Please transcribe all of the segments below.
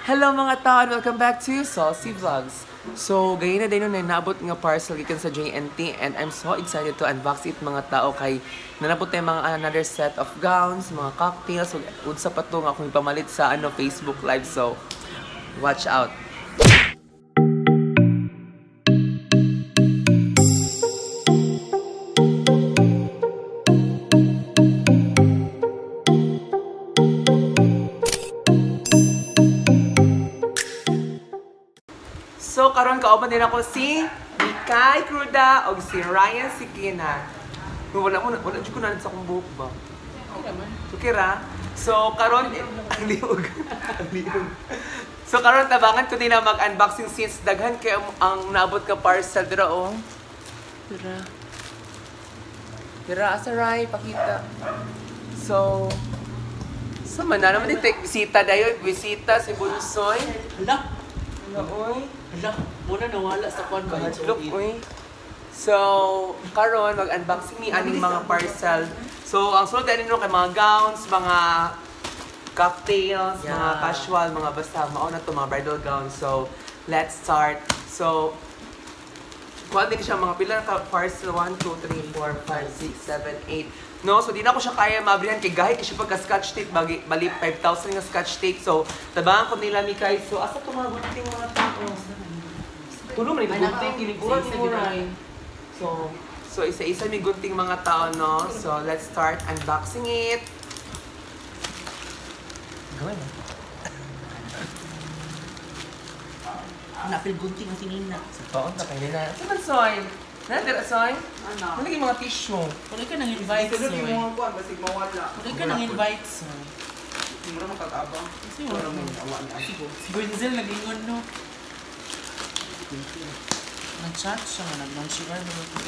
Hello mga tao and welcome back to Saucy Vlogs. So, gayon na din na naabot nga parcel gikan sa JNT and I'm so excited to unbox it mga tao kay nanabot tayo mga another set of gowns, mga cocktails, ug sa patong akong ipamalit sa Facebook Live. So, watch out. So, karon kauban din ako si Mikay Cruda o si Ryan Sikina. Wala ko na sa akong buhok ba? Okay ra? So, karon ang liog. So, karon tabangan ko din na mag-unboxing since daghan kay ang naabot ka parcel dira oh. Dira asa Ray pakita. So, man na naman dito bisita dayo, bisita si Bunsoy. Hala. Oy. Hala, muna nawala sa kwan ba? Look, oy. So, karon mag-unboxing ni aning mga parcel. So, ang sulod din nyo kay mga gowns, mga cocktails, mga casual, mga basta mao na to mga bridal gowns. So, let's start. So, kuha din siya mga pila ka parcel 1, 2, 3, 4, 5, 6, 7, 8. No, so di na ko siya kaya mabrihan kay gahi kasi pagka scotch tape bali 5,000 nga scotch tape. So, tabangan ko nila Mikay. So, asa to mga gunting mga tao? Tulong man ito gunting kiniguran ni Muray. So isa-isa may gunting mga tao, no? So, let's start unboxing it. Gawin mo. Napil gunting ang sinina. Sa taon na kayo na. Saan man, Soy? Nandira, Soy? Ano? Nalagay mga tissue. Kunin ka nang invite, Soy. Basig mawala. Kunin ka nang invite, Soy. Mura makatabang. Kasi wala mo. Si Gwenzel nag-ingon, no? Nag-chat siya nga, nag-non-sugar na ito.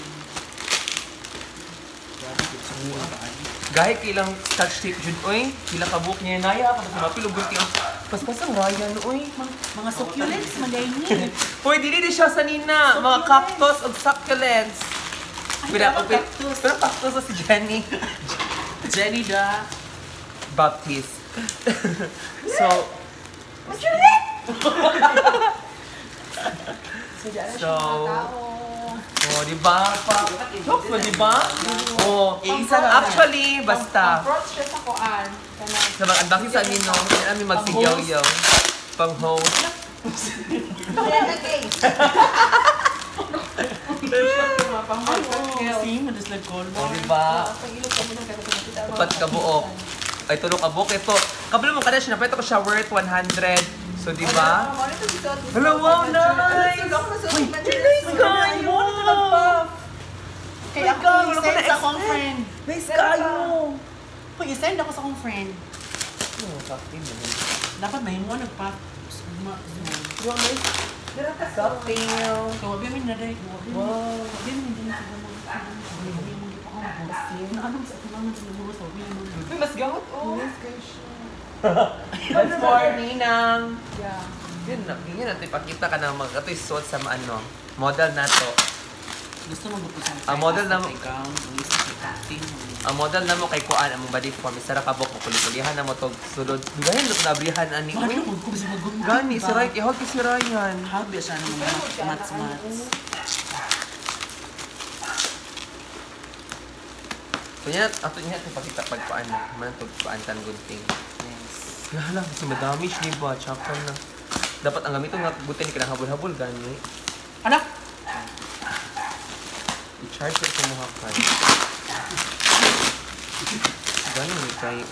Gahi kailang scotch tape jud oy. Pila ka book niya naya ka sa mapilo gunting. Paspasang Ryan oy. Mga succulents, magay ni. Hoy, dili siya sa nina. Mga cactus ug succulents. Pero cactus sa si Jenny. Jenny da. Baptist. So, oh, di ba? Joke mo, di ba? Oh, actually, basta. Approach siya sa kuan. Sa mag-unboxing sa amin, no? Hindi namin magsigaw-yaw. Pang-host. See, madas nag-call mo. Oh, di ba? Upat ka buok. Ay, tulog ka buok. Ito, kabalo mo ka na siya. Napita ko siya worth 100. So, di ba? Hello, wow, nice! Uy, nice kayo! Kaya ako i-send sa akong friend. Nice kayo! Uy, i-send ako sa akong friend. Oh, cocktail mo. Dapat may mo nagpa... Wow, nice. Cocktail. Kaya wabi min na rin. Wow. Wabi min din sa mga... Mas gawat, oh. Nice kayo siya. Good morning, Ninang. Yeah. Yun natin ipakita ka ng ito yung suot sa ano, model na to. Gusto mo gusto Ang model na mo, ang model na mo kay Kuan, ang body form, isa ra kabok mo, kulihan na mo to sulod. Gani, look na abrihan, ani. Gani, si Ray, ihog si Ryan. Habi siya ng mga mats-mats. Kunya, ato niya ito pakita pagpaan na. Man ito paan tan gunting. Hala, kasi madami siya, diba? Chakal na. Dapat ang gamito nga butin ka na habol-habol, gani. Anak! I-charge ko sa mga kan. Gani, may kayo.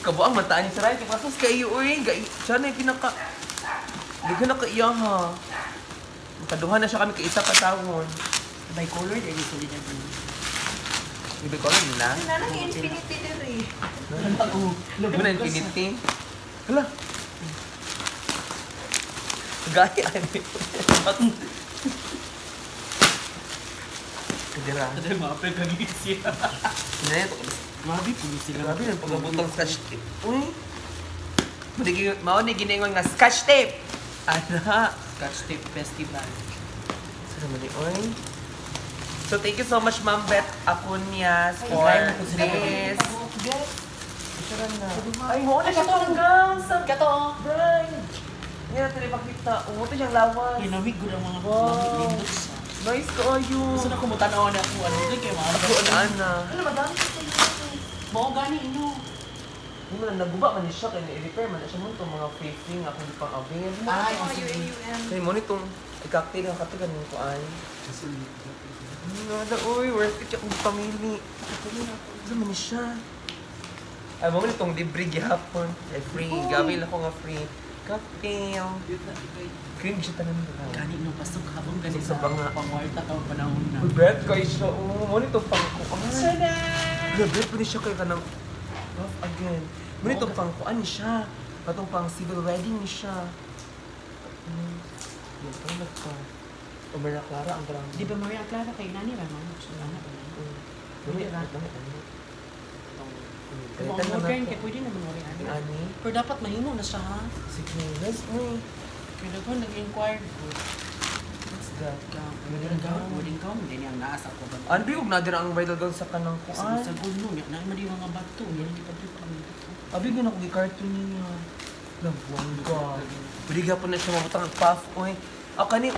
Kabuang mataan niya sa Ryan. Kapasas kayo, uy. Siya na yung pinaka... Hindi ko na kaiya, ha. Makaduhan na siya kami kaisa katawon. Bicolor, dahil ito din natin. Ibig ko lang nila. Nanang infinity din rin. Lago na infinity. Hala. Gaya. Kadira. Ito yung mga pagkagigit siya. Sinayin ito. Grabe po sila. Grabe yung pagkabutang scotch tape. Uy. Mauni giningon nga scotch tape. Ana. Scotch Tape Festival. Saan naman ni Oy? So thank you so much, Ma'am Beth Acuñas, for this. Ay, mo na siya hanggang sa Kato. bride. Hindi natin ipakita. Umuto siyang lawas. Hinamig ko ng mga lindot. Nice kayo. Gusto na kumutanaw na ako. Ano din kayo mga Ako, ana. Ano ba dami sa inyo? Mao gani ino. Hindi mo na naguba man siya. Kaya i-repair man na siya mo itong mga fake-fling ako hindi pang avail. Ay, mga UAUM. Kaya mo nitong i-cocktail ang katigan mo ko ay. Nada, uy, worth it yung pamili. Ano man siya? Ay, mo nitong libre gihapon. Ay, free. Gabil ako nga free. Cocktail. Cream siya tanan mo. Gani no pasok habang gani Sa sa banga. pangwarta ka panahon na. Uy, Brett, kayo siya. Mo nitong pangkuan. Sada! Grabe, po siya kayo ka ng off again. Mo nitong pangkuan siya. Patong pang civil wedding ni siya. Yan, parang nagpa. O Maria Clara, ang drama. Di ba Maria Clara kay nani ra mo? Sana ba? Dami, dami. Kung Galitan ang lang modern ako. kay pwede naman Maria Clara. Ani? Pero dapat mahimo na siya ha. Sige, let's me. Kaya ko nag-inquire ko. What's that? Wedding gown, hindi niya naasa ko ba? Ano yung nadira ang bridal gown sa kanang kuan? Sa gulo niya, na madi mga bato, yan di pa di pa. Abi gina ko gi-cartoon niya. Labuan ka. Pwede ka po na siya mabutang ang puff. Uy, ako kani,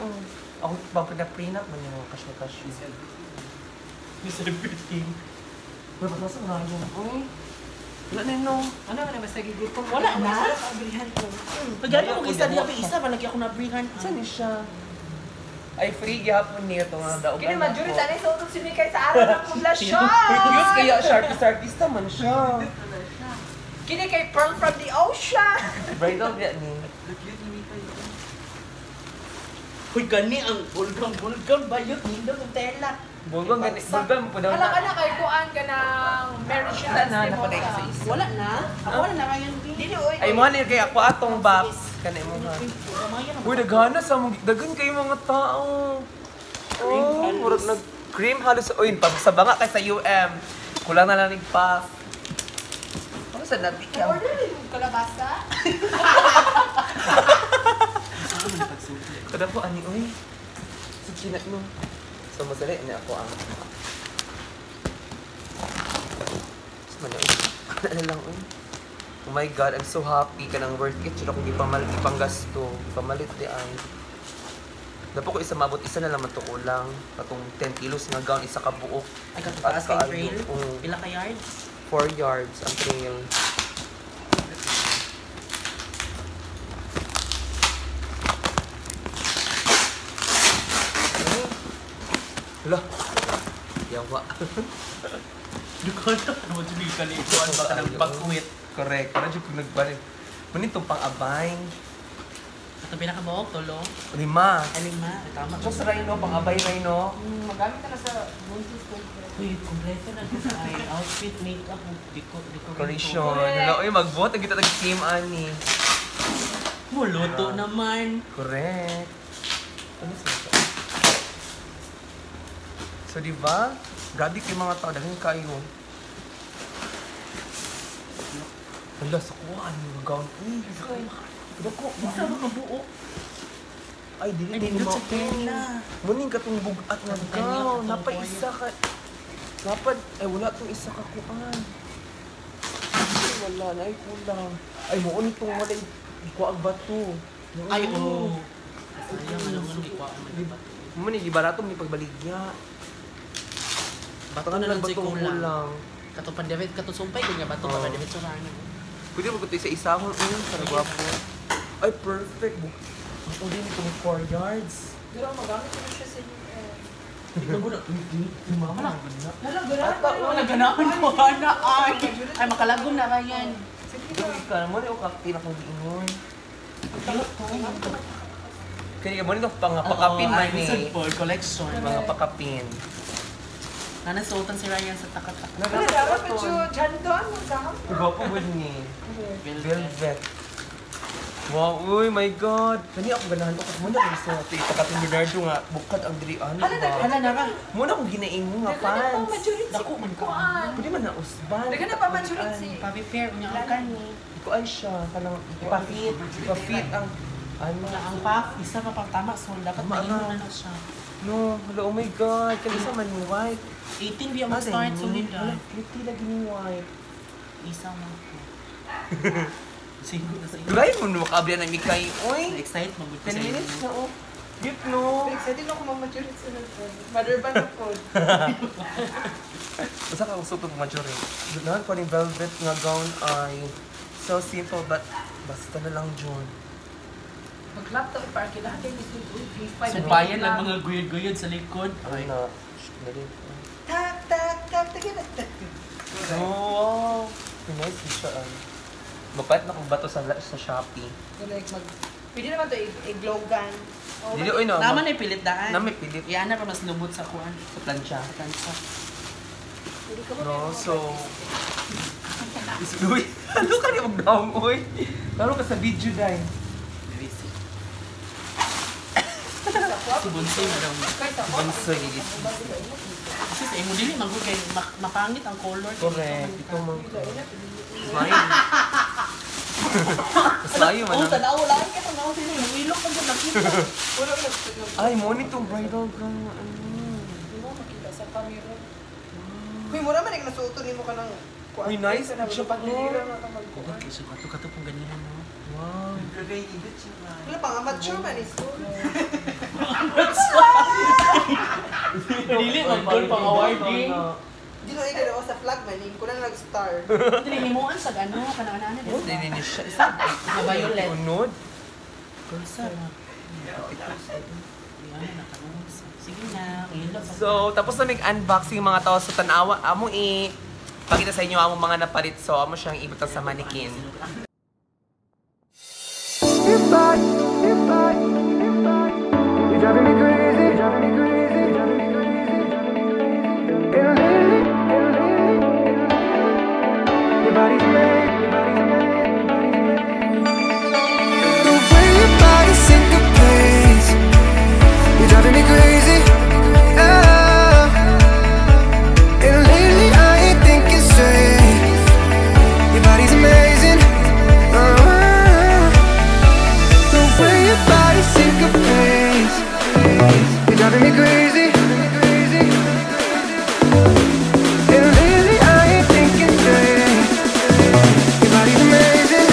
ako pang pinag-prenup man yung mga kasyo-kasyo. May celebrity. Uy, ba't nasa nga yun? Uy, wala na yun, no? Ano ba naman sa gigit ko? Wala na? Abrihan ko. Pagano ko isa diya isa, malagi ako na-brihan. Saan ni siya? Ay, free gihapon niya ito nga daogan. Kini majuri tanay sa utong simikay sa araw ng poblasyon. Cute kaya, sharpie-sharpista man siya. Kini kay Pearl from the ocean. Bridal niya ni. Uy, gani ang bulgang bayot, nindo ng tela. Bulgang mo po daw Alam ka na kay kuan ka ng marriage Wala na, dance napaday ka sa isa. Wala na? Ako wala na kayan. Dili oy. Ay, mo ni kay ako atong box. Kanay mo ha. Uy, daghana sa mga daghan kayo mga tao. Oh, murag nag cream halos oy, pag sa banga kay sa UM. Kulang na lang ning puff. Ano sa nabi ka? Order din mo kalabasa. Kada po ani oy. Sige na no. So masali niya ako ang. Mana ano lang oy. Oh my God, I'm so happy ka nang worth it. Sila kung ipamalit, ipanggasto. Ipamalit di ay. Dapo ko isa mabot, isa na naman to ulang. Katong 10 kilos nga gown, isa ka buok. Ay, katupaas kay trail. Oo. Pila ka yards? 4 yards ang trail. Hala. Yawa. Dukan na. Ano mo dyan ka ni Ikuan baka ng pag-quit. Correct. Parang dyan kung nagbalik. Manito pang abay. At ang pinakabuok, tulo. 5. Alima, tama. So sa Rhino, pang abay Rhino. Magamit ka na sa buntis ko. Uy, kumpleto na ito sa ay outfit, makeup, Decoration. Hala, uy, mag-vote. Ang kita nag-team, Ani. Muluto naman. Correct. Ano sa ito? So, di ba? Grabe kayo mga tao. Dahil kayo. Hala, sa kuha. Ano yung gown? Uy, dako. Isa ba kabuok? Ay, dili Ay, din nindot mo. sa tela. Muning katong bugat nga Ang gown. kanya, Napay katong isa ka. Napad, ay wala tong isa ka kuan. Ay, wala na, ay kulang. Ay, mo itong wala ikuag bato. Ay, oo. Sayang, alam mo, hindi ko ako Mo ni gibarato ni pagbaligya. Bato na lang Bato si kulang. kulang. Kato pandemit, kato sumpay, kanya bato Oo. pa pandemit sa rana. Pwede mo kutoy sa isahon, para gwapo. Ay, perfect. Gusto din itong 4 yards. Pero magamit ko na siya sa inyo. Ikaw mo na, Mama na. Hala, At pa, wala ganahan ko, ana, ay. Ay, makalagom na ba yan? Uy, ka mo ni ukakti na kong giingon. Kaya mo nito pakapin man ni. For collection. Mga pakapin. Nana sultan si Ryan sa takat-takat. Ano dapat mo siya dyan doon? Magkakam? Gwapo mo ni. Velvet. Wow, uy, my God. Kani ako ganahan ko. Muna ko gusto natin. Pakapin Bernardo nga. Bukad ang dirian. Hala na ba? Muna akong ginaing mo nga Dagan na pa pants. majority Dako man ka. kuan. Pwede man na usban. Dagan na pa majority. Papi pair, unya ang kani. Ikuan siya. Kanang ipafit. Ipafit ang ano. Wala ang puff, isa pa pang tama, so dapat Tama mahimo na. na na siya. No, hello, oh my God. Kalisa man ni white. 18 biya mag-start sa Wala, midday. pretty lagi ni white. Isa mo ko. Singo na sa inyo. Gulay mo no, makaabli na mikay. Uy, Excited mag-good 10 minutes na oh. Cute no. Excited ako mamature sa mother ba na po? Basta ka gusto itong mature. Doon ko yung velvet nga gown ay so simple but basta na lang John. Mag-laptop para kailangan kayo gusto G5. Subayan lang mga guyod-guyod sa likod. Ay na. Dali. Tak, tak, tak, tak, tak. Oh, wow. Nice siya ay. Mapait na kong bato sa Shopee. Like pwede naman ito i-glow gun. Dili, oy no. Naman ay pilit daan. Na may pilit. Iyan na pa mas lubot sa kuan. Sa plancha. Sa kansa. Pwede ka mo No, so... Uy, ano ka niya mag-down, uy? Laro ka sa video dahil. Very sick. sa Si Bonsai na daw. Kahit ako. Bonsai. Kasi sa imo dili magud kay mapangit ang color. Correct. Ito mo. Smile. Smile man. Oh, tanaw lang ka tanaw sila. Ilok pag nakita. Wala na. Ay, mo nitong bridal gown. Ano? Hindi mo makita sa camera. Uy, mura man nasuoto nimo ka ng Uy, nice. Siya pag nilira na ka Kuha kay sa kato pong ganyan no. Wow. Gagay, edit siya na. Wala pang amateur man is good. Dili mag-goal pang awarding. Di no ikaw ako sa flag man, hindi ko na nag-star. Dili himuan sa ano kanang-ana Oh, din. hindi siya. Isa. Sa violet. Unod. Kunsa na. Yan nakaroon. Sige na, ilok. So, tapos na mag-unboxing mga tao sa tanawa. Amo pakita sa inyo among mga napalit. So, amo siyang ibutang sa mannequin. You're driving me crazy, driving me crazy, driving me crazy, driving me crazy. And lately, your body's made, your body's made, your body's made. The way your body syncopates, you're driving me crazy. Ah. And lately I ain't thinking straight. Your body's amazing. The way your body syncopates, you're driving me crazy. And lately I ain't thinking straight. Your body's amazing.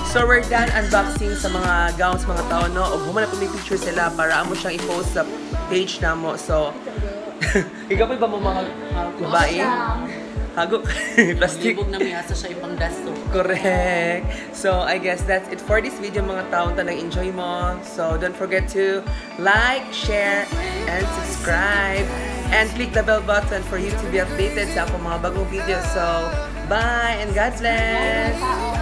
So we're done unboxing sa mga gowns mga tao no. Og humana pa may picture sila para amo siyang i-post sa page namo. So ikaw pa ba mo mga babae? Hagok plastic. Libog na may asa siya ibang dasto. Correct. So I guess that's it for this video mga tao. Tanang enjoy mo. So don't forget to like, share, and subscribe. And click the bell button for you to be updated sa akong mga bagong videos. So bye and God bless!